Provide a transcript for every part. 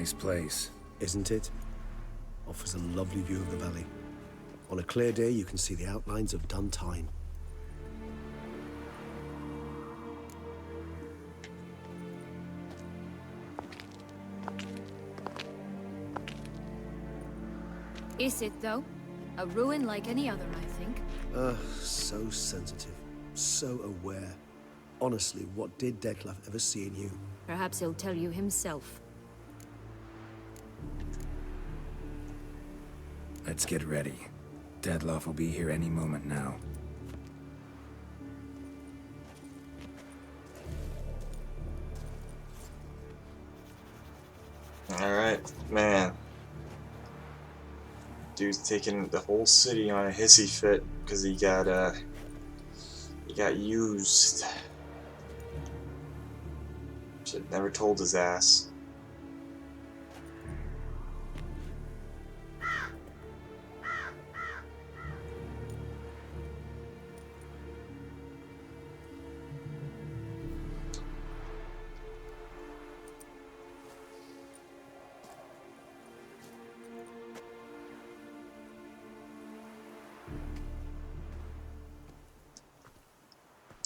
nice place. Isn't it? Offers a lovely view of the valley. On a clear day, you can see the outlines of Duntine. Is it, though? A ruin like any other, I think. So sensitive. So aware. Honestly, what did Detlef ever see in you? Perhaps he'll tell you himself. Let's get ready. Detlef will be here any moment now. Alright, man. Dude's taking the whole city on a hissy fit because he got used. Should never told his ass.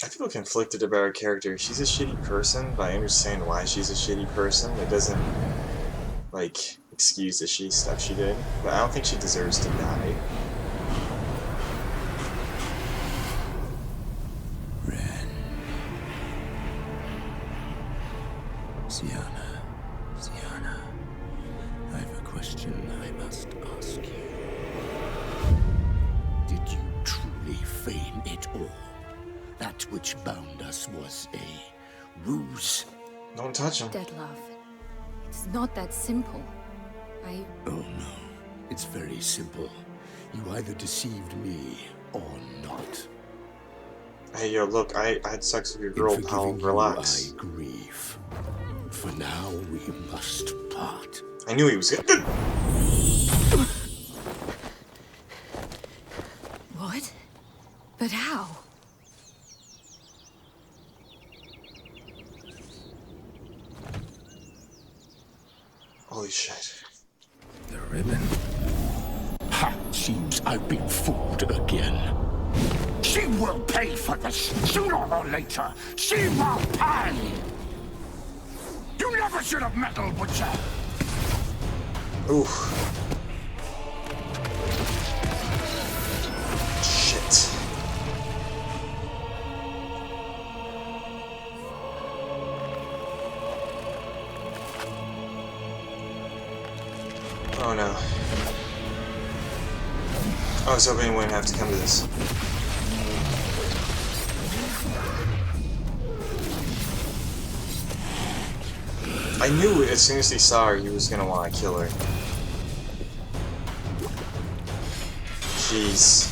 I feel conflicted about her character. She's a shitty person, but I understand why she's a shitty person. It doesn't, like, excuse the shitty stuff she did. But I don't think she deserves to die. Ren. Sienna, I have a question I must ask you. Did you truly feign it all? That which bound us was a ruse. Don't touch him. Detlef, it's not that simple. Oh no, it's very simple. You either deceived me or not. Hey, yo, look, I had sex with your girl, In pal. forgiving Relax. you, I grieve. For now, we must part. I knew he was gonna. What? But how? Holy shit. The ribbon. Ha! Seems I've been fooled again. She will pay for this, sooner or later. She will pay! You never should have meddled with her! Oof. Shit. Oh no. I was hoping we wouldn't have to come to this. I knew as soon as he saw her, he was gonna want to kill her. Jeez.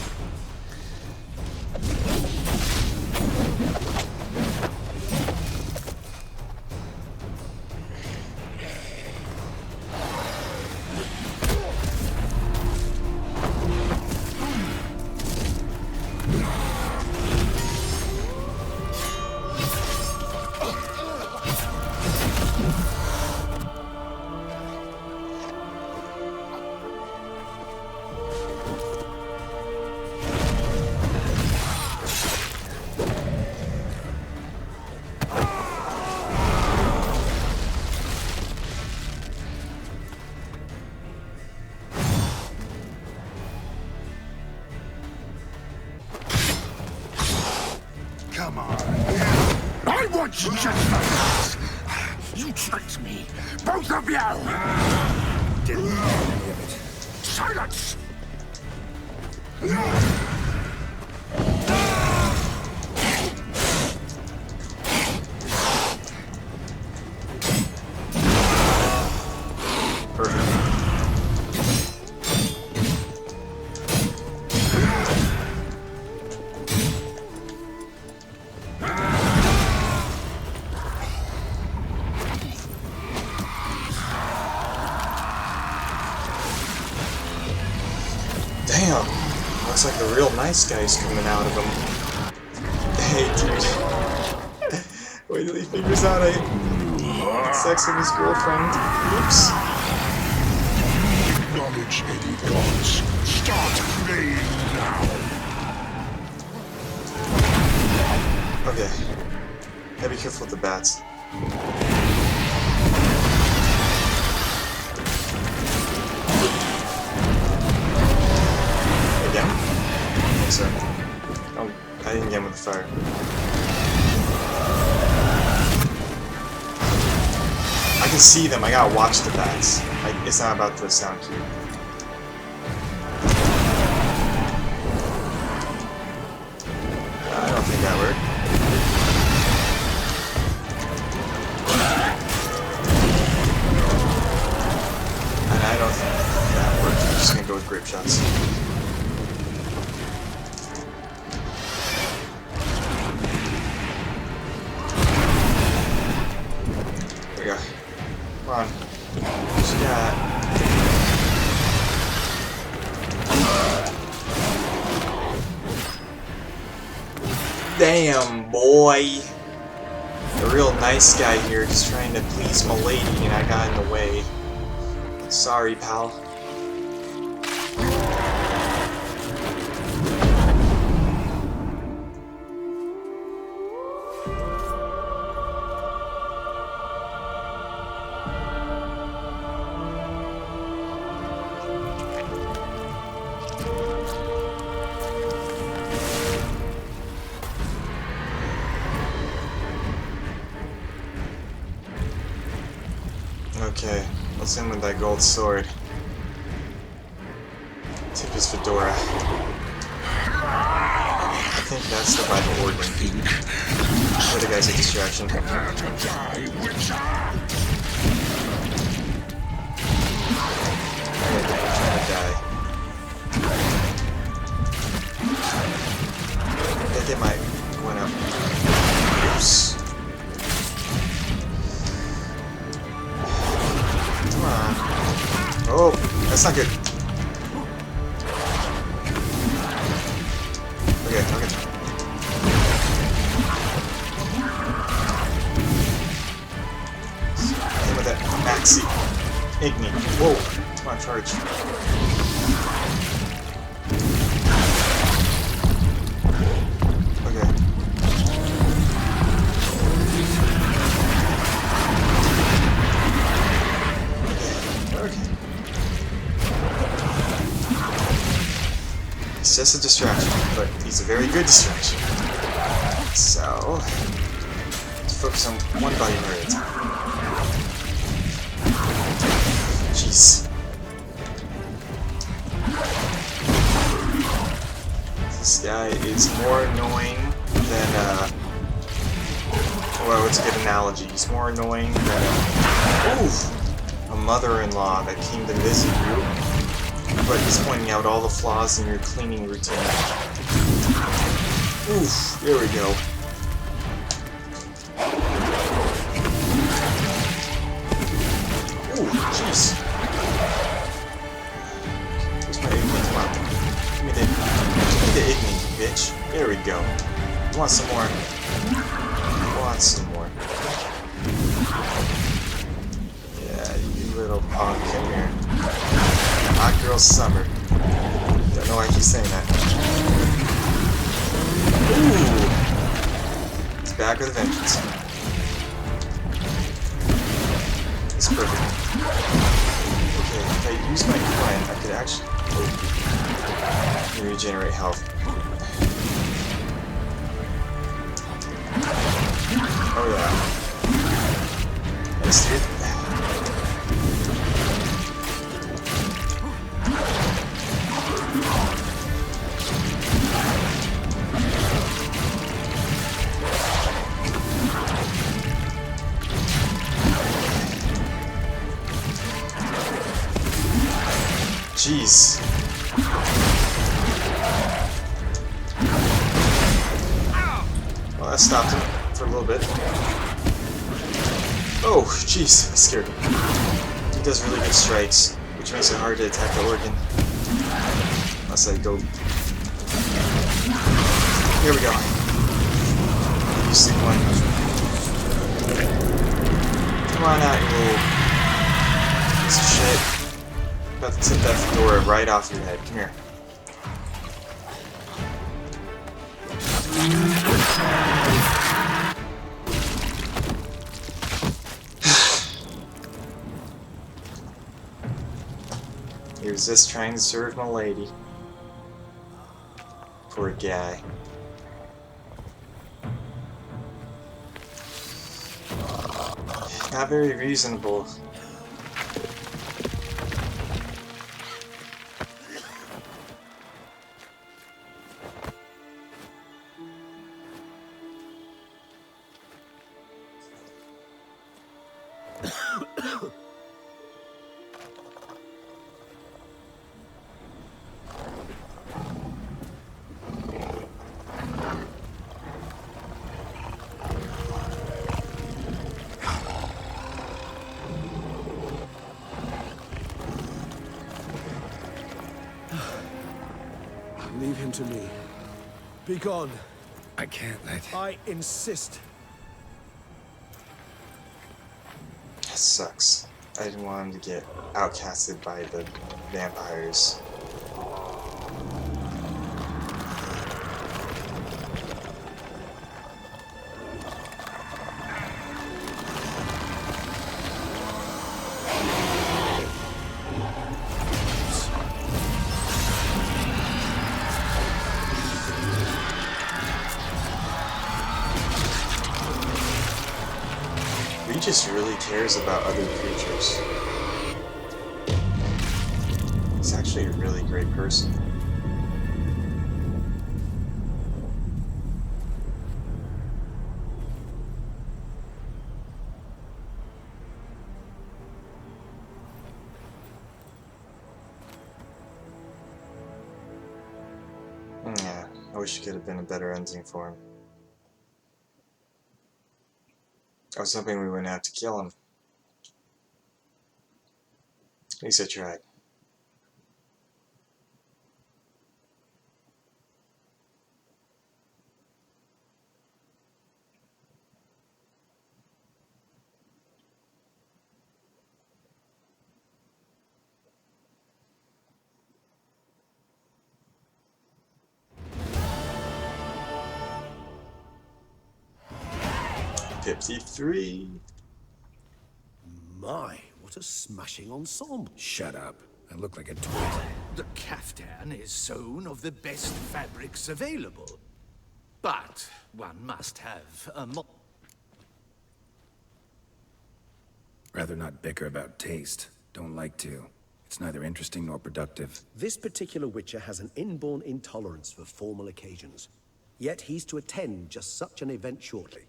Come on. I want you just like this. You tricked me. Both of you! Didn't know any of it. Silence! Perfect. Damn, looks like the real nice guy's coming out of him. Hey, dude. Wait till he figures out I had sex with his girlfriend. Oops. Any gods, start playing now. Okay. Gotta be careful with the bats. Again? I think so. Oh, I didn't get him with the fire. I can see them, I gotta watch the bats. It's not about the sound cue. I don't think that worked. And I don't think that worked. I'm just gonna go with grape shots. There we go. Come on. What you got? Damn, boy. A real nice guy here, just trying to please my lady, and I got in the way. Sorry, pal. Okay, let's end with that gold sword. Tip his fedora. I think that's the vital organ. The other guy's a distraction. I think they might win up. Oops. Come on. Oh, that's not good. Okay, okay. Hit with that maxi. Igni. Whoa. Come on, charge. Okay. Okay. He's just a distraction, but he's a very good distraction. So, let's focus on one body part at a time. Jeez. This guy is more annoying than, well, it's a good analogy. He's more annoying than, a mother-in-law that came to visit you, but he's pointing out all the flaws in your cleaning routine. Oof, there we go. Ooh, jeez. Where's my Igni? Come on. Give me the Igni, bitch. There we go. You want some more? You want some more? Yeah, you little punk, come here. Hot girl summer. Don't know why I keep saying that. Ooh! It's back with a vengeance. It's perfect. Okay, if I use my coin, I could actually regenerate health. Oh yeah. Nice, dude. Jeez. Well, that stopped him for a little bit. Oh, jeez, that scared me. He does really good strikes, which makes it hard to attack the organ. Unless I go... Here we go. You stick one. Come on out, you little piece of shit. About to tip that fedora right off your head. Come here. He resists trying to serve my lady. Poor guy. Not very reasonable. Leave him to me. Be gone. I can't let... I insist. That sucks. I didn't want him to get outcasted by the vampires. He just really cares about other creatures. He's actually a really great person. Yeah, I wish it could have been a better ending for him. I was hoping we wouldn't have to kill him. At least I tried. '53. My, what a smashing ensemble. Shut up. I look like a twit. The caftan is sewn of the best fabrics available. But one must have a Rather not bicker about taste. Don't like to. It's neither interesting nor productive. This particular Witcher has an inborn intolerance for formal occasions. Yet he's to attend just such an event shortly.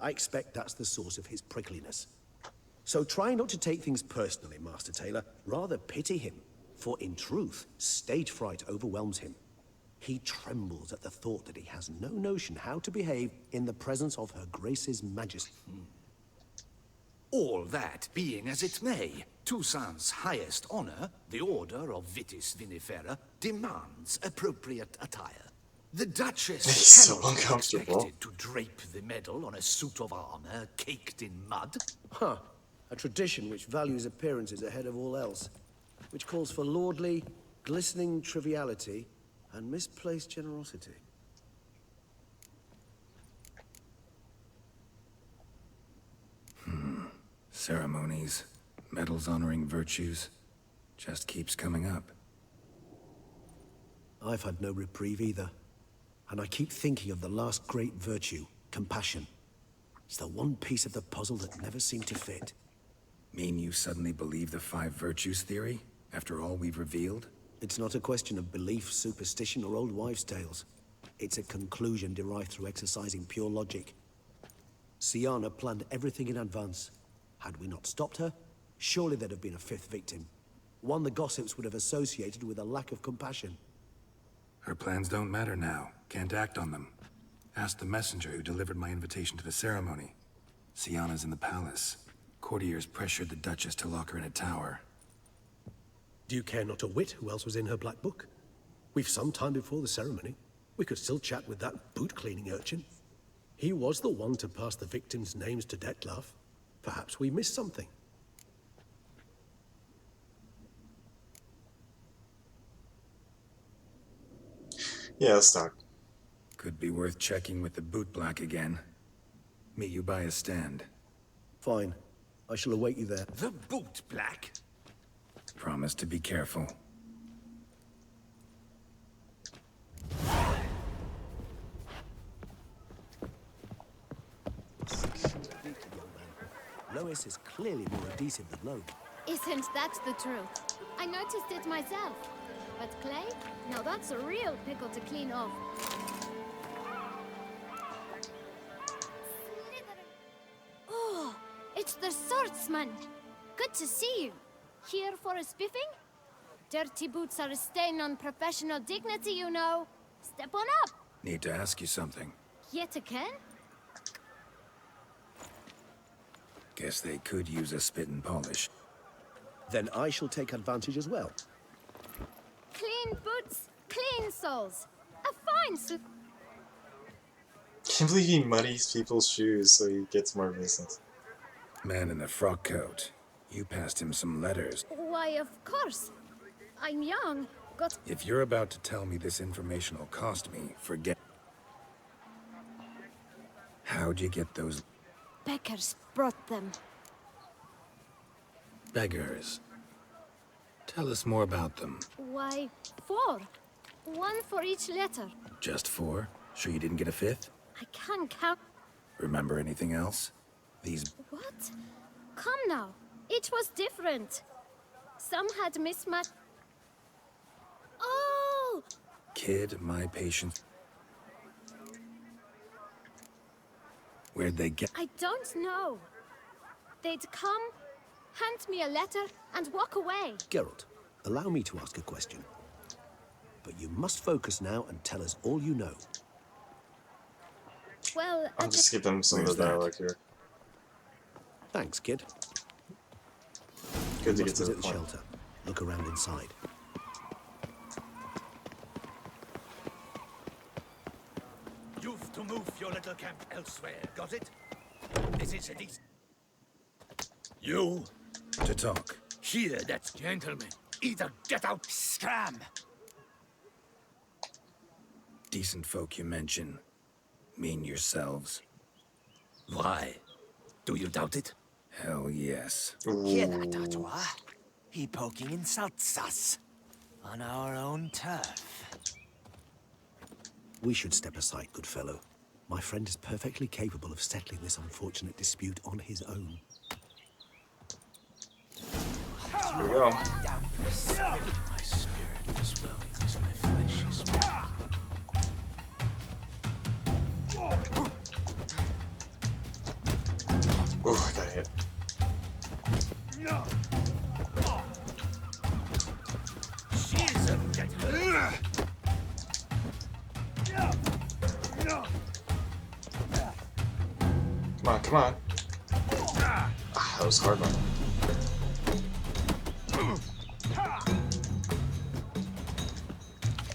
I expect that's the source of his prickliness. So try not to take things personally, Master Taylor. Rather pity him. For in truth, stage fright overwhelms him. He trembles at the thought that he has no notion how to behave in the presence of Her Grace's Majesty. All that being as it may, Toussaint's highest honor, the Order of Vitis Vinifera, demands appropriate attire. The Duchess He's so cannot be uncomfortable. expected to drape the medal on a suit of armor caked in mud. Huh. A tradition which values appearances ahead of all else. Which calls for lordly, glistening triviality and misplaced generosity. Ceremonies, medals honoring virtues, just keeps coming up. I've had no reprieve either. And I keep thinking of the last great virtue, compassion. It's the one piece of the puzzle that never seemed to fit. Mean you suddenly believe the 5 virtues theory, after all we've revealed? It's not a question of belief, superstition, or old wives' tales. It's a conclusion derived through exercising pure logic. Syanna planned everything in advance. Had we not stopped her, surely there'd have been a 5th victim. One the gossips would have associated with a lack of compassion. Her plans don't matter now. Can't act on them. Ask the messenger who delivered my invitation to the ceremony. Syanna's in the palace. Courtiers pressured the Duchess to lock her in a tower. Do you care not a whit who else was in her black book? We've some time before the ceremony. We could still chat with that boot-cleaning urchin. He was the one to pass the victims' names to Dettlaff. Perhaps we missed something. Yeah, let's talk. Could be worth checking with the boot black again. Meet you by a stand. Fine. I shall await you there. The boot black? Promise to be careful. Lois is clearly more adhesive than Loeb. Isn't that the truth? I noticed it myself. But clay? Now that's a real pickle to clean off. Oh, it's the swordsman. Good to see you. Here for a spiffing? Dirty boots are a stain on professional dignity, you know. Step on up. Need to ask you something. Yet again? Guess they could use a spit and polish. Then I shall take advantage as well. Clean boots, clean soles. A fine suit. Can't believe he muddies people's shoes so he gets more business. Man in the frock coat. You passed him some letters. Why, of course. I'm young. Got If you're about to tell me this information will cost me, forget. How'd you get those beggars brought them. beggars? Tell us more about them. Why, 4. 1 for each letter. Just 4? Sure you didn't get a 5th? I can't count. Remember anything else? These What? Come now. Each was different. Some had mismatched. Oh! kid, my patience. Where'd they get? I don't know. They'd come, hand me a letter, and walk away. Geralt, allow me to ask a question. But you must focus now and tell us all you know. Well, I'll just skip them some of the Where's that? dialogue here. Thanks, kid. Good to You get must to the visit the point. shelter. Look around inside. You've to move your little camp elsewhere, got it? This is a decent... You To talk. hear that, gentlemen? Either get out, scram! Decent folk you mention. Mean yourselves. Why? Do you doubt it? Hell yes. Hear that, Artois? He poking insults us. On our own turf. We should step aside, good fellow. My friend is perfectly capable of settling this unfortunate dispute on his own. Here we go. My spirit as well as my flesh is Ooh, I got hit. Shield, gentlemen! Come on, come on. Ah, that was hard one.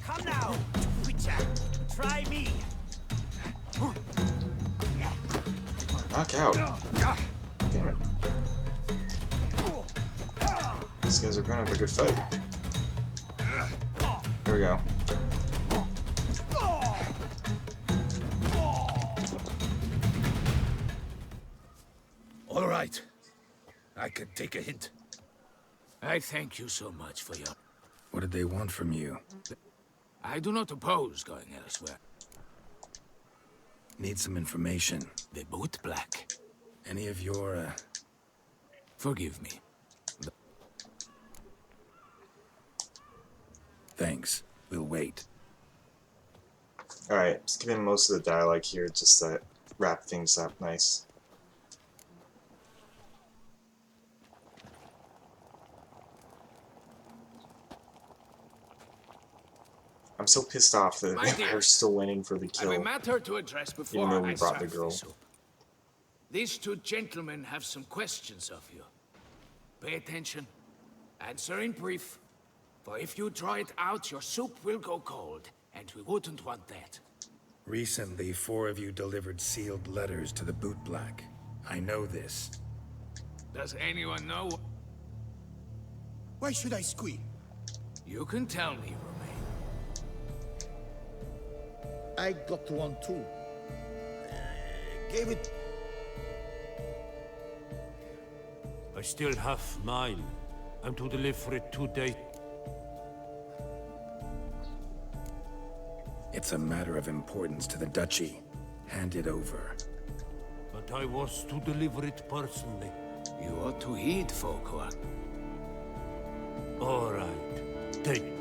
Come now, Witcher. Try me. Knock out. Damn it. These guys are going to have a good fight. Here we go. All right. I can take a hint. I thank you so much for your... What did they want from you? I do not oppose going elsewhere. Need some information. The boot black. Any of your, Forgive me. Thanks. We'll wait. Alright, skipping most of the dialogue here just to wrap things up nice. I'm so pissed off that My dear, they're still waiting for the I have a kill. matter to address before though we I brought the serve girl. this up. These 2 gentlemen have some questions of you. Pay attention. Answer in brief. For if you draw it out, your soup will go cold, and we wouldn't want that. Recently, 4 of you delivered sealed letters to the boot black. I know this. Does anyone know? Why should I squeal? You can tell me, Romain. I got one too. Gave it. I still have mine. I'm to deliver it today. It's a matter of importance to the duchy. Hand it over. But I was to deliver it personally. You ought to heed, Folkwa. All right. Take it.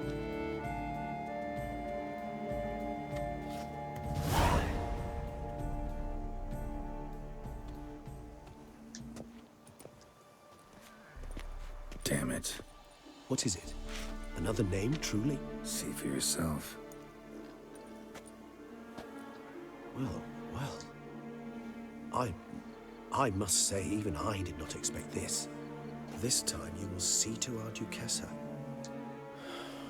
Damn it. What is it? Another name, truly? See for yourself. Well. I must say, even I did not expect this. This time you will see to our Duchessa.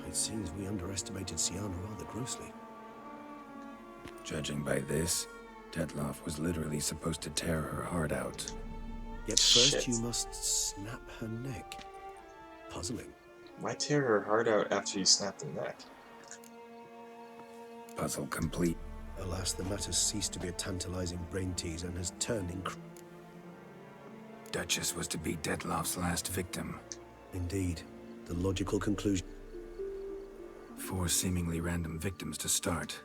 It seems we underestimated Siana rather grossly. Judging by this, Detloff was literally supposed to tear her heart out. Yet first Shit. you must snap her neck. Puzzling. Why tear her heart out after you snap the neck? Puzzle complete. Alas, the matter ceased to be a tantalizing brain tease and has turned Duchess was to be Detloff's last victim. Indeed, the logical conclusion. 4 seemingly random victims to start.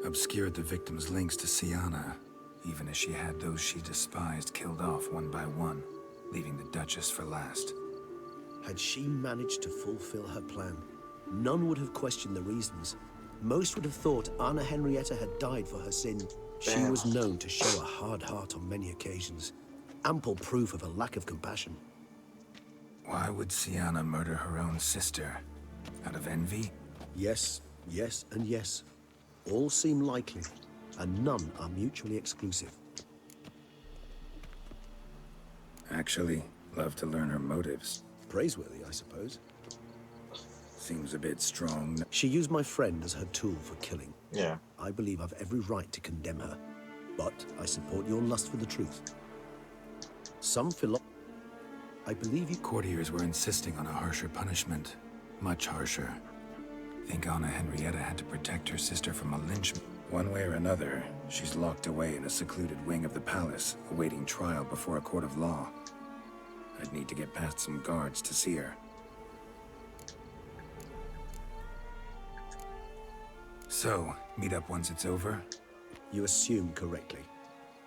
Obscured the victims' links to Siana, even as she had those she despised killed off one by one, leaving the Duchess for last. Had she managed to fulfill her plan, none would have questioned the reasons. Most would have thought Anna Henrietta had died for her sin. She Damn. was known to show a hard heart on many occasions. Ample proof of a lack of compassion. Why would Siana murder her own sister? Out of envy? Yes, and yes. All seem likely, and none are mutually exclusive. Actually, love to learn her motives. Praiseworthy, I suppose. Seems a bit strong. She used my friend as her tool for killing. Yeah. I believe I've every right to condemn her, but I support your lust for the truth. I believe you... Courtiers were insisting on a harsher punishment. Much harsher. Think Anna Henrietta had to protect her sister from a lynchment. One way or another, she's locked away in a secluded wing of the palace, awaiting trial before a court of law. I'd need to get past some guards to see her. So, meet up once it's over? You assume correctly.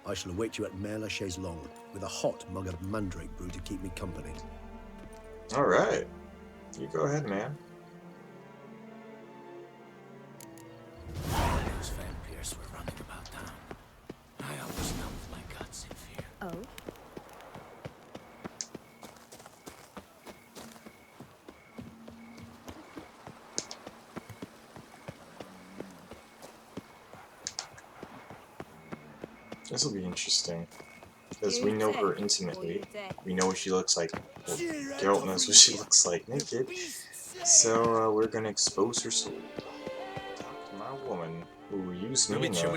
I shall await you at Mare la Chaise Longue with a hot mug of mandrake brew to keep me company. Alright. You go ahead, man. Those vampires were running about town. I always numbed my guts in fear. Oh? This will be interesting. Because we know her intimately. We know what she looks like. Well, Geralt knows what she looks like naked. So, we're gonna expose her soul. Talk to my woman who used me in a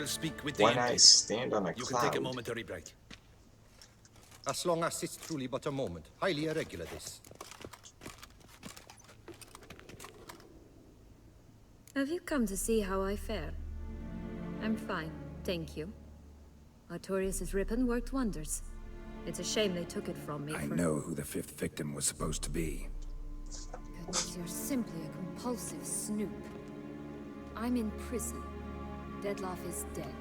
one-night stand on a You cloud. can take a momentary break. As long as it's truly but a moment. Highly irregular, this. Have you come to see how I fare? I'm fine, thank you. Artorius' ribbon worked wonders. It's a shame they took it from me. I know who the 5th victim was supposed to be. Goodness, you're simply a compulsive snoop. I'm in prison. Detloff is dead.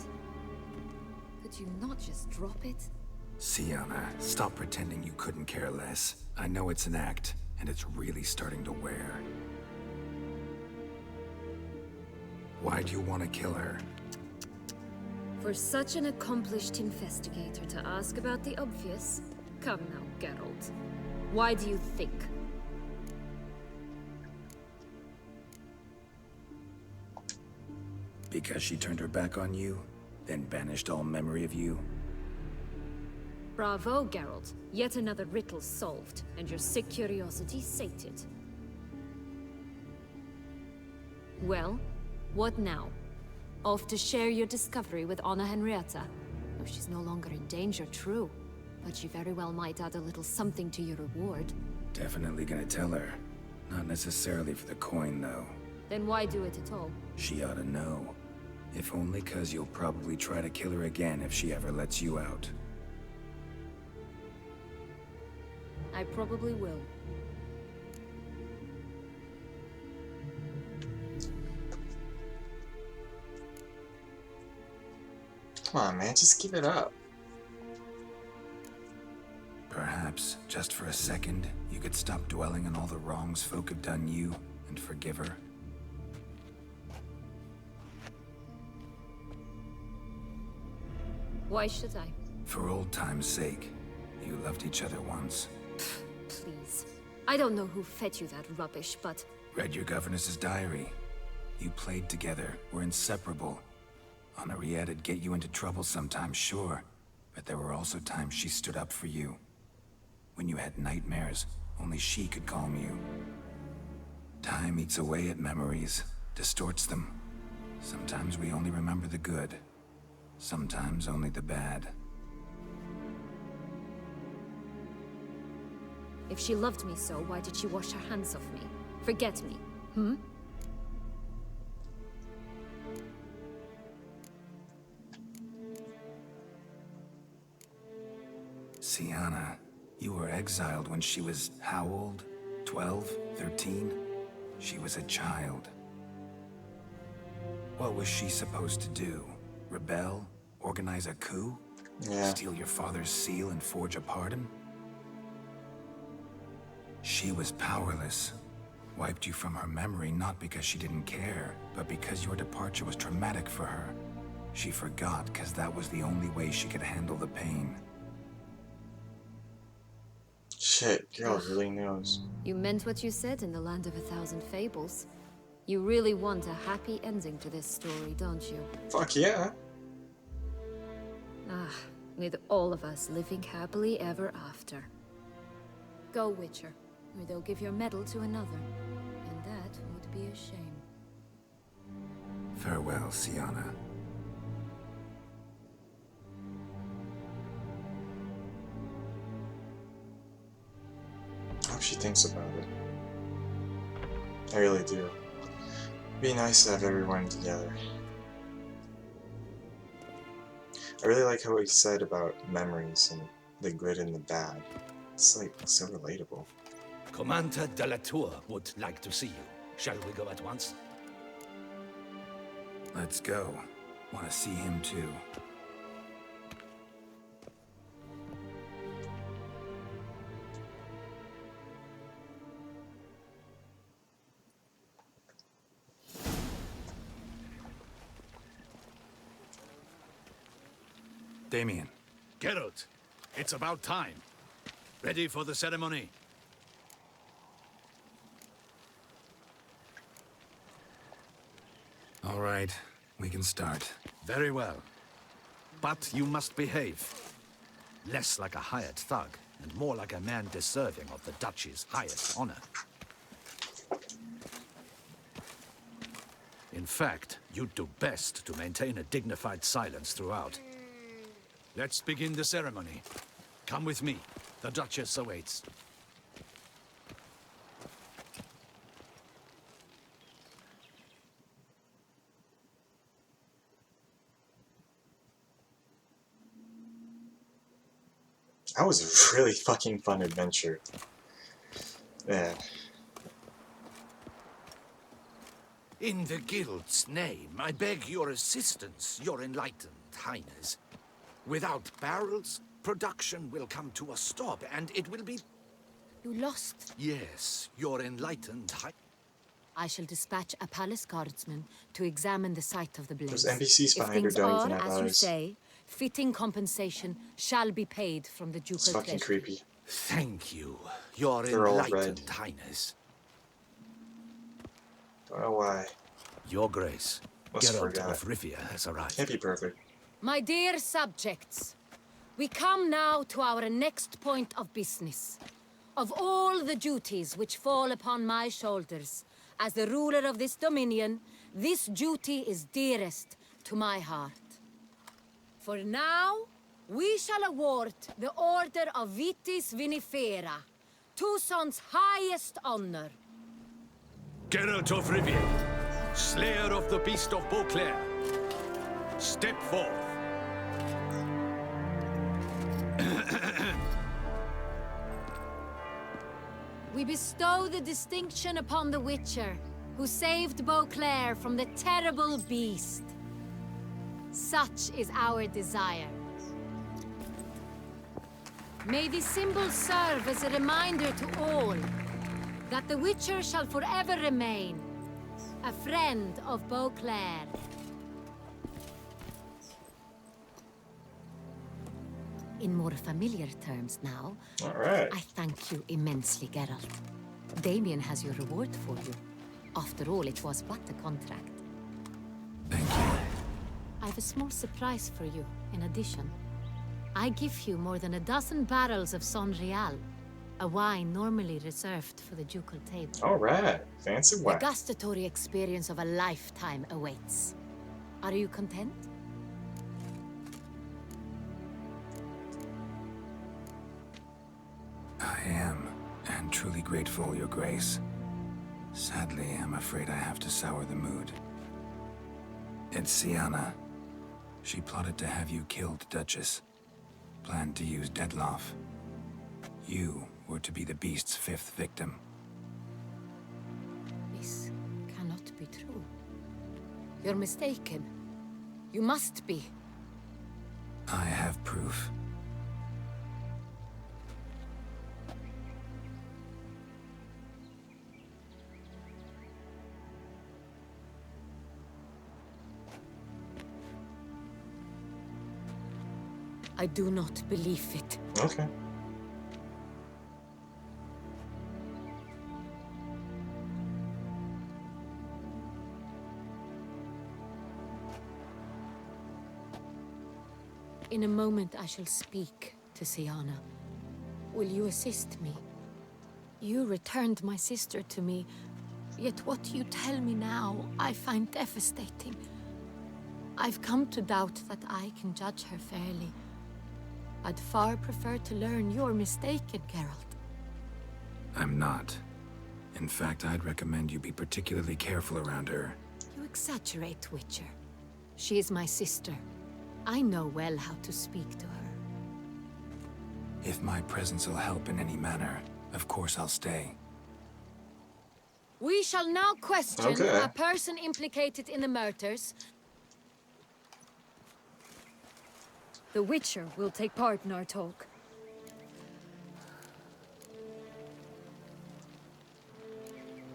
Could you not just drop it? Siana, stop pretending you couldn't care less. I know it's an act, and it's really starting to wear. Why do you want to kill her? For such an accomplished investigator to ask about the obvious? Come now, Geralt. Why do you think? Because she turned her back on you, then banished all memory of you? Bravo, Geralt. Yet another riddle solved, and your sick curiosity sated. Well, what now? Off to share your discovery with Anna Henrietta? Oh, she's no longer in danger, true. But you very well might add a little something to your reward. Definitely gonna tell her. Not necessarily for the coin, though. Then why do it at all? She ought to know. If only 'cause you'll probably try to kill her again if she ever lets you out. I probably will. Come on, man, just give it up. Perhaps, just for a second, you could stop dwelling on all the wrongs folk have done you and forgive her. Why should I? For old time's sake. You loved each other once. Please. I don't know who fed you that rubbish, but... Read your governess's diary. You played together, were inseparable. Henriette'd get you into trouble sometimes, sure. But there were also times she stood up for you. When you had nightmares, only she could calm you. Time eats away at memories, distorts them. Sometimes we only remember the good. Sometimes only the bad. If she loved me so, why did she wash her hands off me? Forget me, hmm? Sienna, you were exiled when she was how old? 12? 13? She was a child. What was she supposed to do? Rebel? Organize a coup? Yeah. Steal your father's seal and forge a pardon? She was powerless. Wiped you from her memory not because she didn't care, but because your departure was traumatic for her. She forgot because that was the only way she could handle the pain. Shit, girl really knows. You meant what you said in the Land of a Thousand Fables. You really want a happy ending to this story, don't you? Fuck yeah. Ah, with all of us living happily ever after. Go, Witcher, or they'll give your medal to another. And that would be a shame. Farewell, Sienna. I hope she thinks about it. I really do. It'd be nice to have everyone together. I really like what he said about memories and the good and the bad. It's like so relatable. Commander de la Tour would like to see you. Shall we go at once? Let's go. Want to see him too. Damien. Geralt, it's about time. Ready for the ceremony? All right, we can start. Very well. But you must behave. Less like a hired thug, and more like a man deserving of the Duchy's highest honor. In fact, you'd do best to maintain a dignified silence throughout. Let's begin the ceremony. Come with me. The Duchess awaits. That was a really fucking fun adventure. Yeah. In the Guild's name, I beg your assistance, your enlightened highness. Without barrels, production will come to a stop, and it will be... You lost. Yes, your enlightened high... I shall dispatch a palace guardsman to examine the site of the blaze. Those NPCs If behind her things don't are, even have as you eyes. say, fitting compensation shall be paid from the ducal It's fucking treasury. creepy. Thank you, your They're all enlightened red. highness. Don't know why. Your grace, Must Geralt forgot. of Rivia has arrived. Can't be perfect. My dear subjects, we come now to our next point of business. Of all the duties which fall upon my shoulders, as the ruler of this dominion, this duty is dearest to my heart. For now, we shall award the Order of Vitis Vinifera, Toussaint's highest honor. Geralt of Rivia, slayer of the beast of Beauclair, Step forth. We bestow the distinction upon the Witcher, who saved Beauclair from the terrible beast. Such is our desire. May the symbol serve as a reminder to all that the Witcher shall forever remain a friend of Beauclair. In more familiar terms now, All right. I thank you immensely, Geralt. Damien has your reward for you. After all, it was but a contract. Thank you. I have a small surprise for you, in addition. I give you more than a dozen barrels of Son Real, a wine normally reserved for the ducal table. All right. Fancy The wine. gustatory experience of a lifetime awaits. Are you content? I am, and truly grateful, Your Grace. Sadly, I'm afraid I have to sour the mood. It's Sienna. She plotted to have you killed, Duchess. Planned to use Dettlaff. You were to be the beast's fifth victim. This cannot be true. You're mistaken. You must be. I have proof. I do not believe it. Okay. In a moment I shall speak to Sienna. Will you assist me? You returned my sister to me, yet what you tell me now I find devastating. I've come to doubt that I can judge her fairly. I'd far prefer to learn you're mistaken, Geralt. I'm not. In fact, I'd recommend you be particularly careful around her. You exaggerate, Witcher. She is my sister. I know well how to speak to her. If my presence will help in any manner, of course I'll stay. We shall now question Okay. a person implicated in the murders. The Witcher will take part in our talk.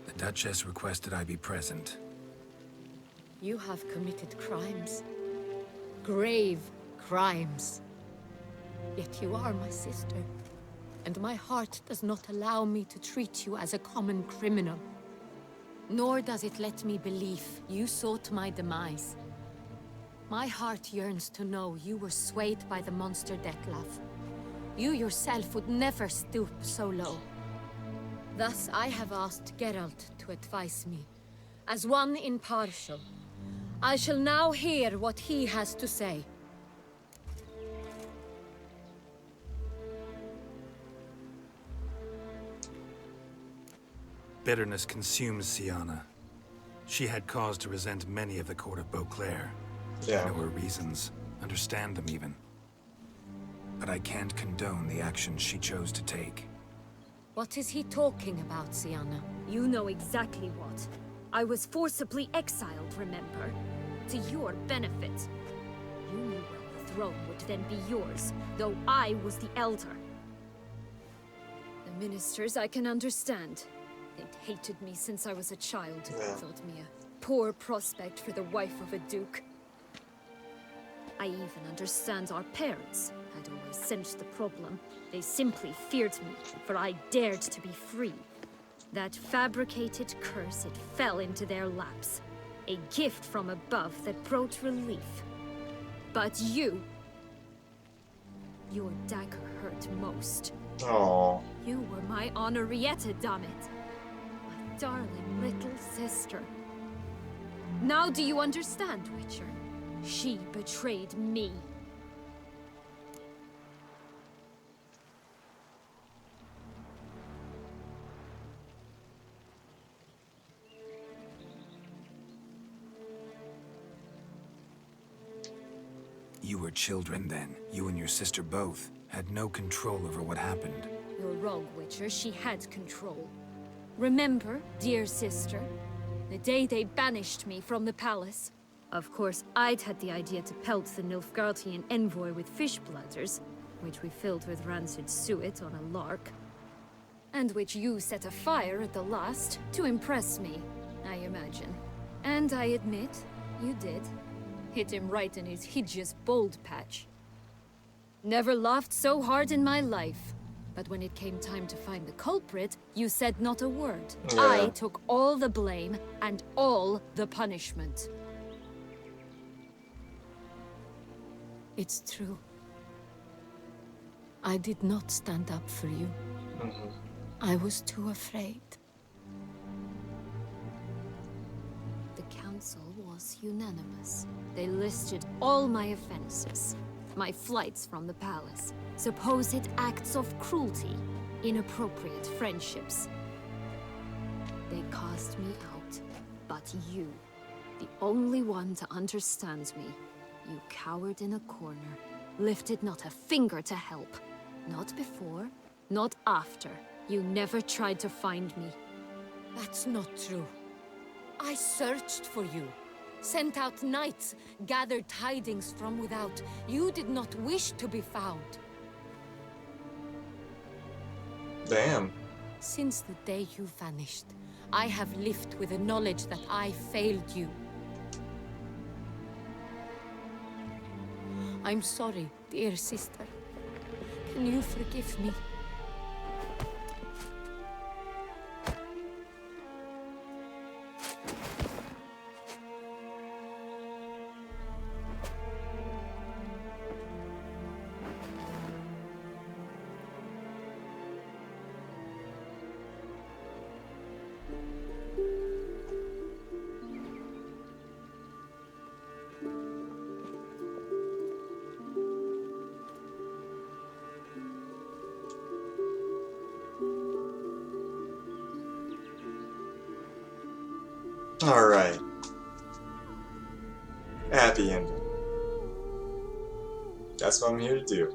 The Duchess requested I be present. You have committed crimes. Grave crimes. Yet you are my sister. And my heart does not allow me to treat you as a common criminal. Nor does it let me believe you sought my demise. My heart yearns to know you were swayed by the monster Dettlaff. You yourself would never stoop so low. Thus I have asked Geralt to advise me. As one impartial, I shall now hear what he has to say. Bitterness consumes Sienna. She had cause to resent many of the court of Beauclair. Yeah. I know her reasons, understand them even. But I can't condone the actions she chose to take. What is he talking about, Sienna? You know exactly what. I was forcibly exiled, remember? To your benefit. You knew well the throne would then be yours, though I was the elder. The ministers I can understand. They'd hated me since I was a child. Yeah. Thought me a poor prospect for the wife of a duke. I even understand our parents had always sensed the problem. They simply feared me, for I dared to be free. That fabricated curse, it fell into their laps. A gift from above that brought relief. But you... Your dagger hurt most. Oh. You were my Honorietta, damn it. My darling little sister. Now do you understand, Witcher? She betrayed me. You were children then. You and your sister both had no control over what happened. You're wrong, Witcher. She had control. Remember, dear sister, the day they banished me from the palace? Of course, I'd had the idea to pelt the Nilfgaardian envoy with fish bladders, which we filled with rancid suet on a lark, and which you set afire at the last to impress me, I imagine. And I admit, you did. Hit him right in his hideous bald patch. Never laughed so hard in my life. But when it came time to find the culprit, you said not a word. Yeah. I took all the blame and all the punishment. It's true. I did not stand up for you. I was too afraid. The council was unanimous. They listed all my offenses. My flights from the palace, supposed acts of cruelty, inappropriate friendships. They cast me out, but you, the only one to understand me, you cowered in a corner, lifted not a finger to help. Not before, not after. You never tried to find me. That's not true. I searched for you. Sent out knights, gathered tidings from without. You did not wish to be found. Damn. Since the day you vanished, I have lived with the knowledge that I failed you. I'm sorry, dear sister. Can you forgive me? Alright. Happy ending. That's what I'm here to do.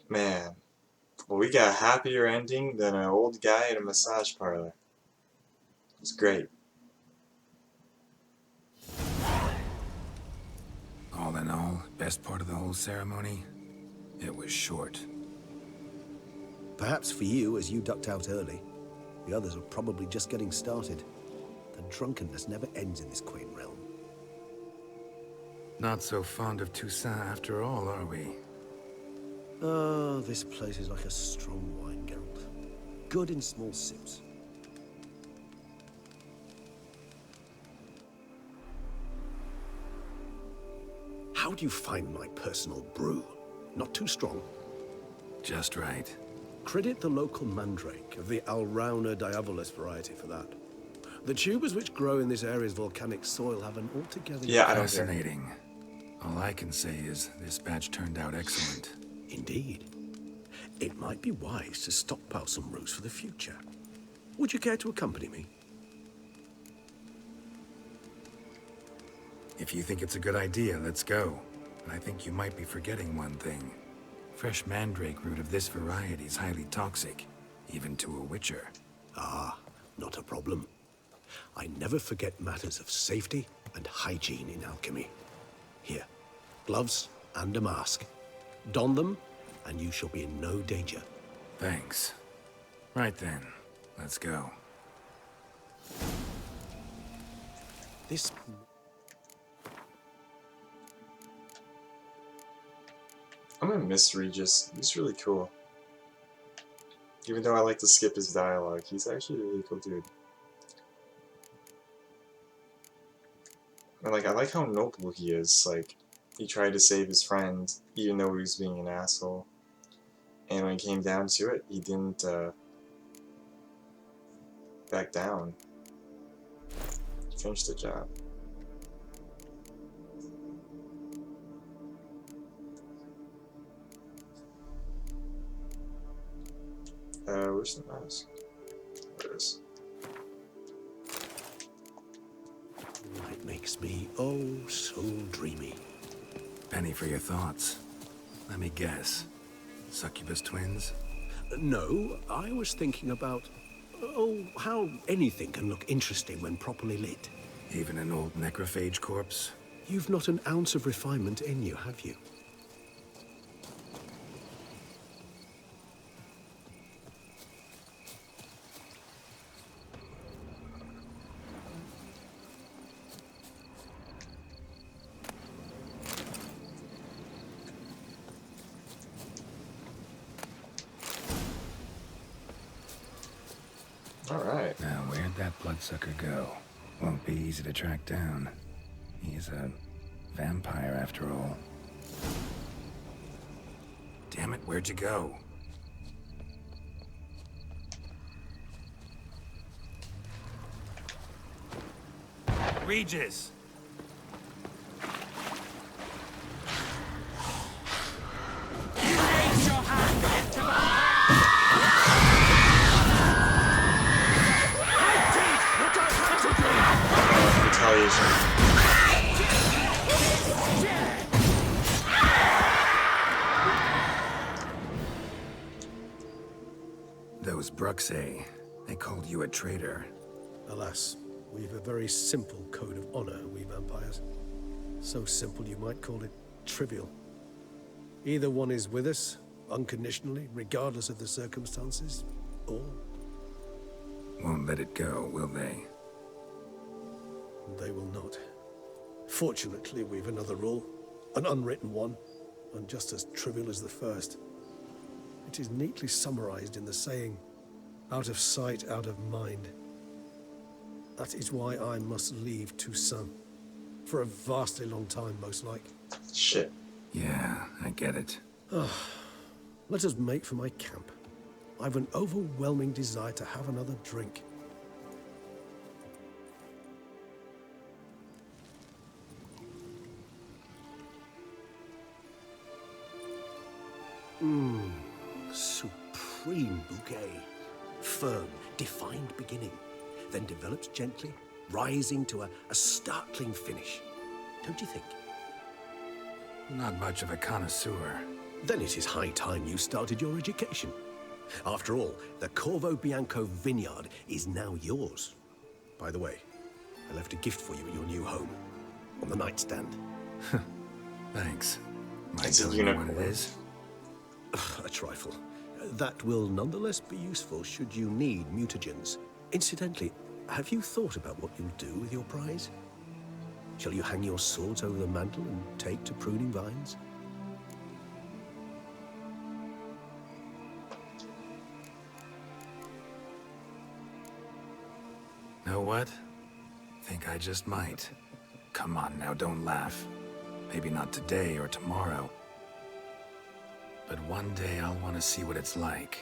Man. Well, we got a happier ending than an old guy at a massage parlor. It's great. All in all, best part of the whole ceremony? It was short. Perhaps for you, as you ducked out early. The others are probably just getting started. The drunkenness never ends in this quaint realm. Not so fond of Toussaint after all, are we? Oh, this place is like a strong wine, Geralt. Good in small sips. How do you find my personal brew? Not too strong? Just right. Credit the local mandrake of the Alrauna diavolis variety for that. The tubers which grow in this area's volcanic soil have an altogether... Yeah, I don't care. Fascinating. All I can say is this batch turned out excellent. Indeed. It might be wise to stockpile some roots for the future. Would you care to accompany me? If you think it's a good idea, let's go. But I think you might be forgetting one thing. Fresh mandrake root of this variety is highly toxic, even to a witcher. Ah, not a problem. I never forget matters of safety and hygiene in alchemy. Here, gloves and a mask. Don them, and you shall be in no danger. Thanks. Right then, let's go. This... I'm gonna miss Regis. He's really cool. Even though I like to skip his dialogue, he's actually a really cool dude. And like, I like how noble he is. Like, he tried to save his friend, even though he was being an asshole. And when it came down to it, he didn't back down. He finished the job. Where's the mouse? There it is. Night makes me oh so dreamy. Penny for your thoughts. Let me guess. Succubus twins? No, I was thinking about, oh, how anything can look interesting when properly lit. Even an old necrophage corpse? You've not an ounce of refinement in you, have you? Alright. Now, where'd that bloodsucker go? Won't be easy to track down. He's a vampire after all. Damn it, where'd you go? Regis! Retaliation. Those Bruxae, they called you a traitor. Alas, we've a very simple code of honor, we vampires. So simple you might call it trivial. Either one is with us, unconditionally, regardless of the circumstances, or... Won't let it go, will they? They will not. Fortunately, we've another rule, an unwritten one, and just as trivial as the first. It is neatly summarized in the saying, out of sight, out of mind. That is why I must leave Toussaint. For a vastly long time, most like. Shit. Yeah, I get it. Let us make for my camp. I've an overwhelming desire to have another drink. Supreme bouquet. Firm, defined beginning. Then develops gently, rising to a startling finish. Don't you think? Not much of a connoisseur. Then it is high time you started your education. After all, the Corvo Bianco vineyard is now yours. By the way, I left a gift for you at your new home. On the nightstand. Thanks. Might It's a tell you what unicorn. it is? A trifle. That will nonetheless be useful should you need mutagens. Incidentally, have you thought about what you'll do with your prize? Shall you hang your swords over the mantle and take to pruning vines? Know what? Think I just might. Come on now, don't laugh. Maybe not today or tomorrow. But one day I'll want to see what it's like.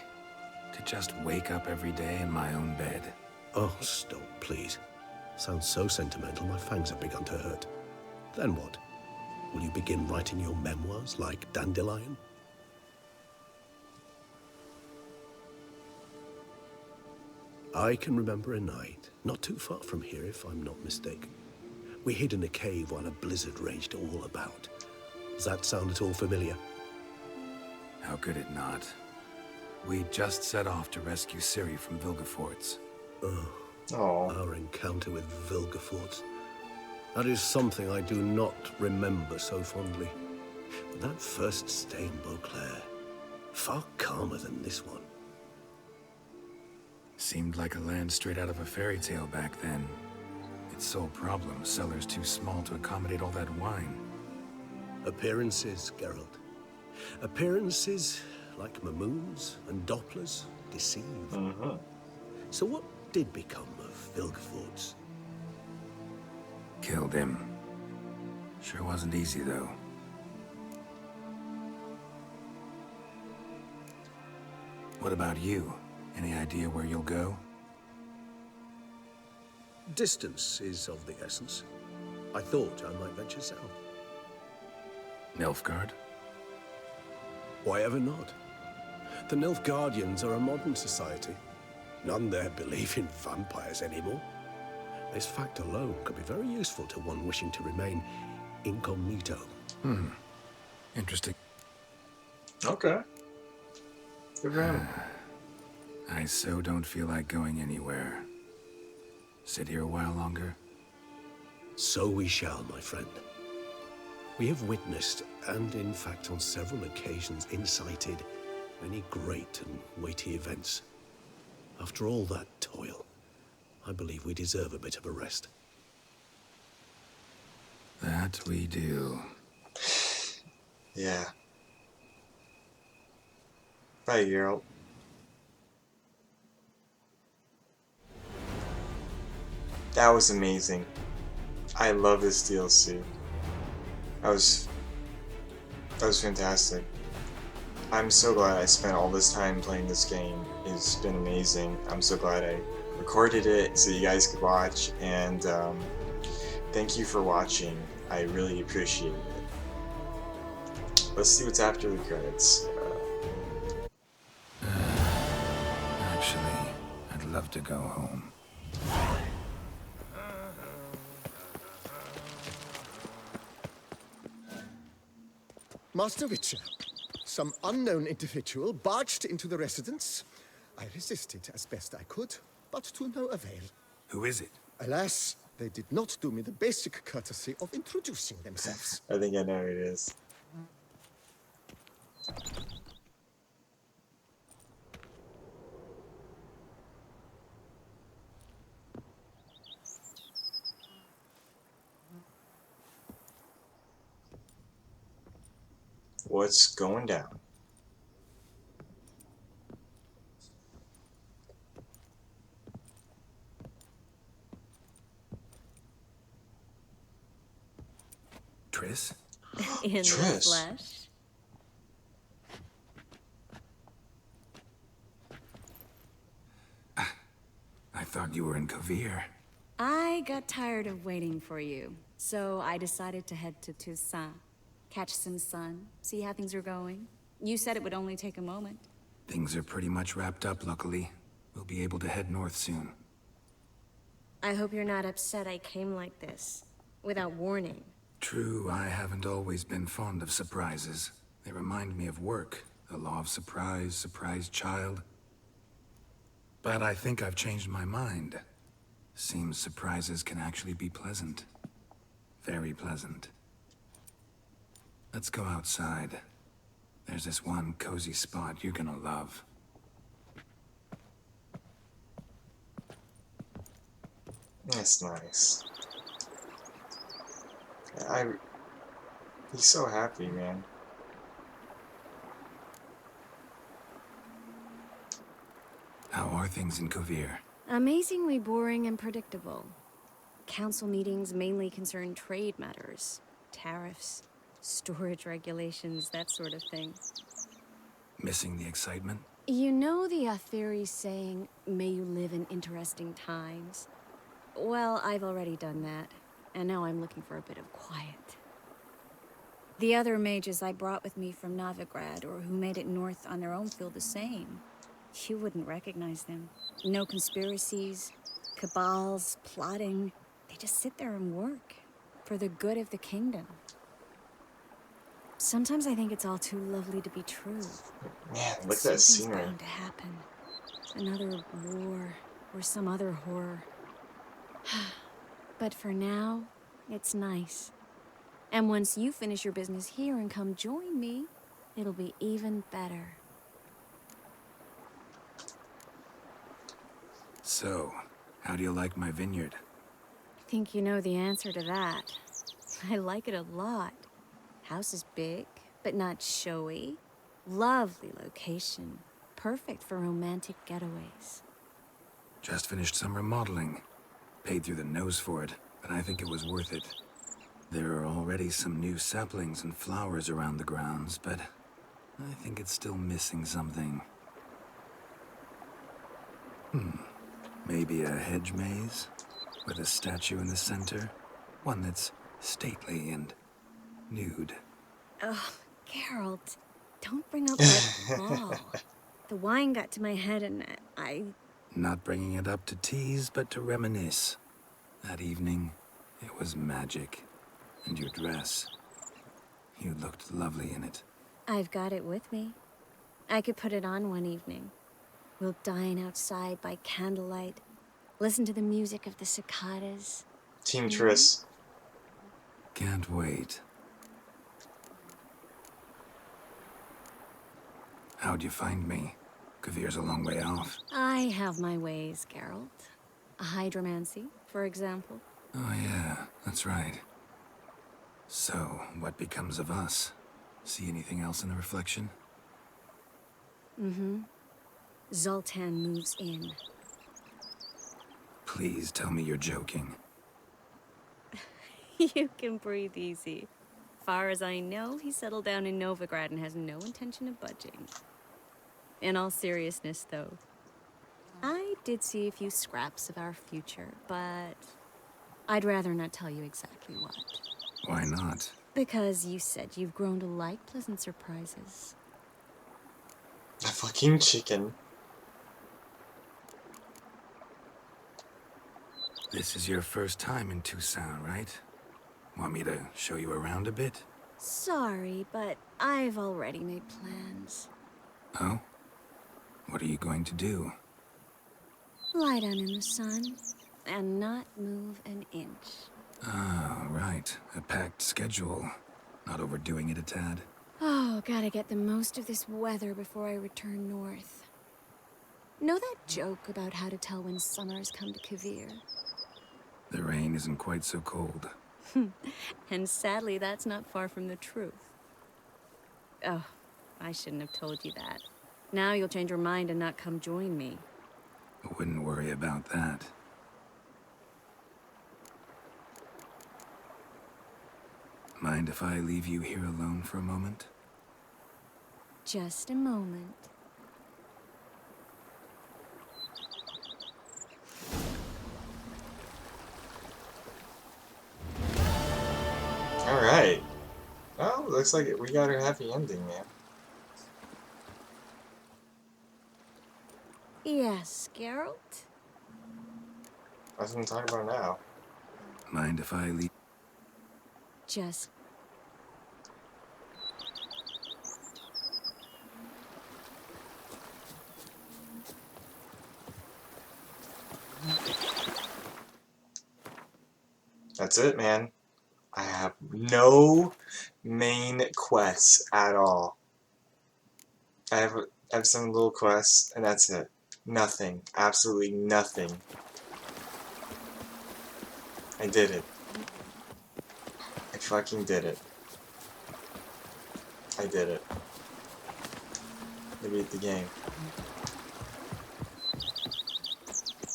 To just wake up every day in my own bed. Oh, stop, please. Sounds so sentimental, my fangs have begun to hurt. Then what? Will you begin writing your memoirs like Dandelion? I can remember a night, not too far from here if I'm not mistaken. We hid in a cave while a blizzard raged all about. Does that sound at all familiar? How could it not? We just set off to rescue Ciri from Vilgefortz. Our encounter with Vilgefortz. That is something I do not remember so fondly. But that first stay in Beauclair, far calmer than this one. Seemed like a land straight out of a fairy tale back then. Its sole problem, cellars too small to accommodate all that wine. Appearances, Geralt. Appearances, like Mamoons and Dopplers, deceive. So what did become of Vilgefortz? Killed him. Sure wasn't easy, though. What about you? Any idea where you'll go? Distance is of the essence. I thought I might venture south. Nilfgaard? Why ever not? The Nilfgaardians are a modern society. None there believe in vampires anymore. This fact alone could be very useful to one wishing to remain incognito. Interesting. Okay. Good for him. I so don't feel like going anywhere. Sit here a while longer? So we shall, my friend. We have witnessed, and in fact on several occasions incited, many great and weighty events. After all that toil, I believe we deserve a bit of a rest. That we do. Yeah. Bye, Geralt. That was amazing. I love this DLC. That was fantastic. I'm so glad I spent all this time playing this game. It's been amazing. I'm so glad I recorded it so you guys could watch, and thank you for watching. I really appreciate it. Let's see what's after the credits. Actually, I'd love to go home. Master Witcher, some unknown individual barged into the residence. I resisted as best I could, but to no avail. Who is it? Alas, they did not do me the basic courtesy of introducing themselves. I think I know who it is. What's going down? Triss? In the Triss. flesh. I thought you were in Kovir. I got tired of waiting for you, so I decided to head to Toussaint. Catch some sun, see how things are going. You said it would only take a moment. Things are pretty much wrapped up, luckily. We'll be able to head north soon. I hope you're not upset I came like this, without warning. True, I haven't always been fond of surprises. They remind me of work, the law of surprise, surprise child. But I think I've changed my mind. Seems surprises can actually be pleasant. Very pleasant. Let's go outside. There's this one cozy spot you're gonna love. That's nice. He's so happy, man. How are things in Kovir? Amazingly boring and predictable. Council meetings mainly concern trade matters, tariffs, storage regulations, that sort of thing. Missing the excitement? You know the Aetheri saying, may you live in interesting times? Well, I've already done that, and now I'm looking for a bit of quiet. The other mages I brought with me from Novigrad or who made it north on their own feel the same. You wouldn't recognize them. No conspiracies, cabals, plotting. They just sit there and work for the good of the kingdom. Sometimes I think it's all too lovely to be true. Man, look at that scenery. Bound to happen. Another war or some other horror. But for now, it's nice. And once you finish your business here and come join me, it'll be even better. So, how do you like my vineyard? I think you know the answer to that. I like it a lot. House is big, but not showy. Lovely location. Perfect for romantic getaways. Just finished some remodeling. Paid through the nose for it, but I think it was worth it. There are already some new saplings and flowers around the grounds, but I think it's still missing something. Maybe a hedge maze? With a statue in the center? One that's stately and nude. Oh, Geralt, don't bring up that ball. The wine got to my head and I... Not bringing it up to tease, but to reminisce. That evening, it was magic. And your dress. You looked lovely in it. I've got it with me. I could put it on one evening. We'll dine outside by candlelight, listen to the music of the cicadas. Team Triss. Can't wait. How'd you find me? Kavir's a long way off. I have my ways, Geralt. A hydromancy, for example. Oh yeah, that's right. So, what becomes of us? See anything else in the reflection? Mm-hmm. Zoltan moves in. Please tell me you're joking. You can breathe easy. Far as I know, he settled down in Novigrad and has no intention of budging. In all seriousness, though, I did see a few scraps of our future, but I'd rather not tell you exactly what. Why not? Because you said you've grown to like pleasant surprises. A fucking chicken. This is your first time in Tucson, right? Want me to show you around a bit? Sorry, but I've already made plans. Oh? What are you going to do? Lie down in the sun and not move an inch. Ah, right. A packed schedule. Not overdoing it a tad. Oh, gotta get the most of this weather before I return north. Know that joke about how to tell when summer's come to Kavir? The rain isn't quite so cold. And sadly, that's not far from the truth. Oh, I shouldn't have told you that. Now you'll change your mind and not come join me. I wouldn't worry about that. Mind if I leave you here alone for a moment? Just a moment. Alright. Well, looks like we got a happy ending, man. Yes, Geralt? That's what I'm talking about now. Mind if I leave? Just... That's it, man. I have no main quests at all. I have some little quests, and that's it. Nothing. Absolutely nothing. I did it. I fucking did it. I did it. I beat the game.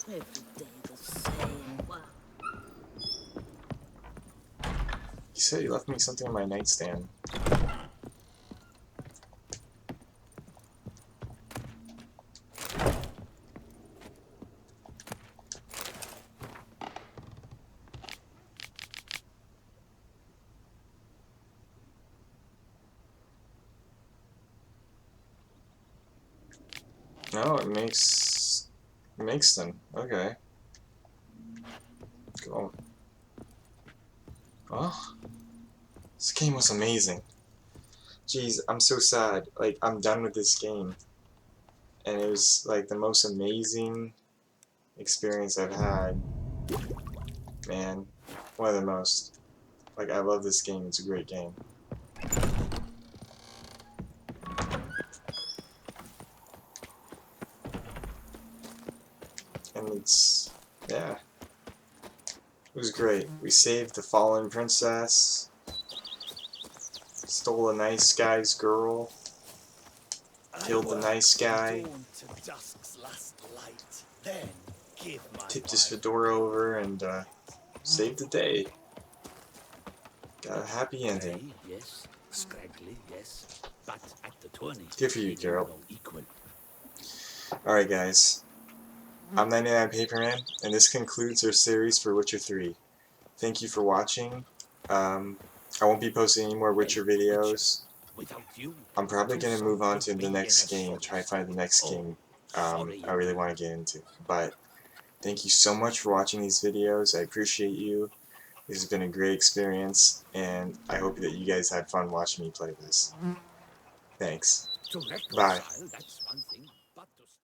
Every day the same. Wow. You said you left me something on my nightstand. No, it makes them. Okay. Cool. Oh, this game was amazing. Jeez, I'm so sad. Like, I'm done with this game. And it was, like, the most amazing experience I've had. Man, one of the most. Like, I love this game. It's a great game. And it's, yeah. It was great. We saved the fallen princess. Stole a nice guy's girl. Killed the nice guy. Tipped his fedora over and saved the day. Got a happy ending. Yes, scraggly, yes. But at the tourney, good for you, Geralt. Alright, guys. I'm 99 Paperman, and this concludes our series for Witcher 3. Thank you for watching. I won't be posting any more Witcher videos. I'm probably going to move on to the next game, try to find the next game I really want to get into. But Thank you so much for watching these videos. I appreciate you. This has been a great experience, and I hope that you guys had fun watching me play this. Thanks. Bye. That's one thing.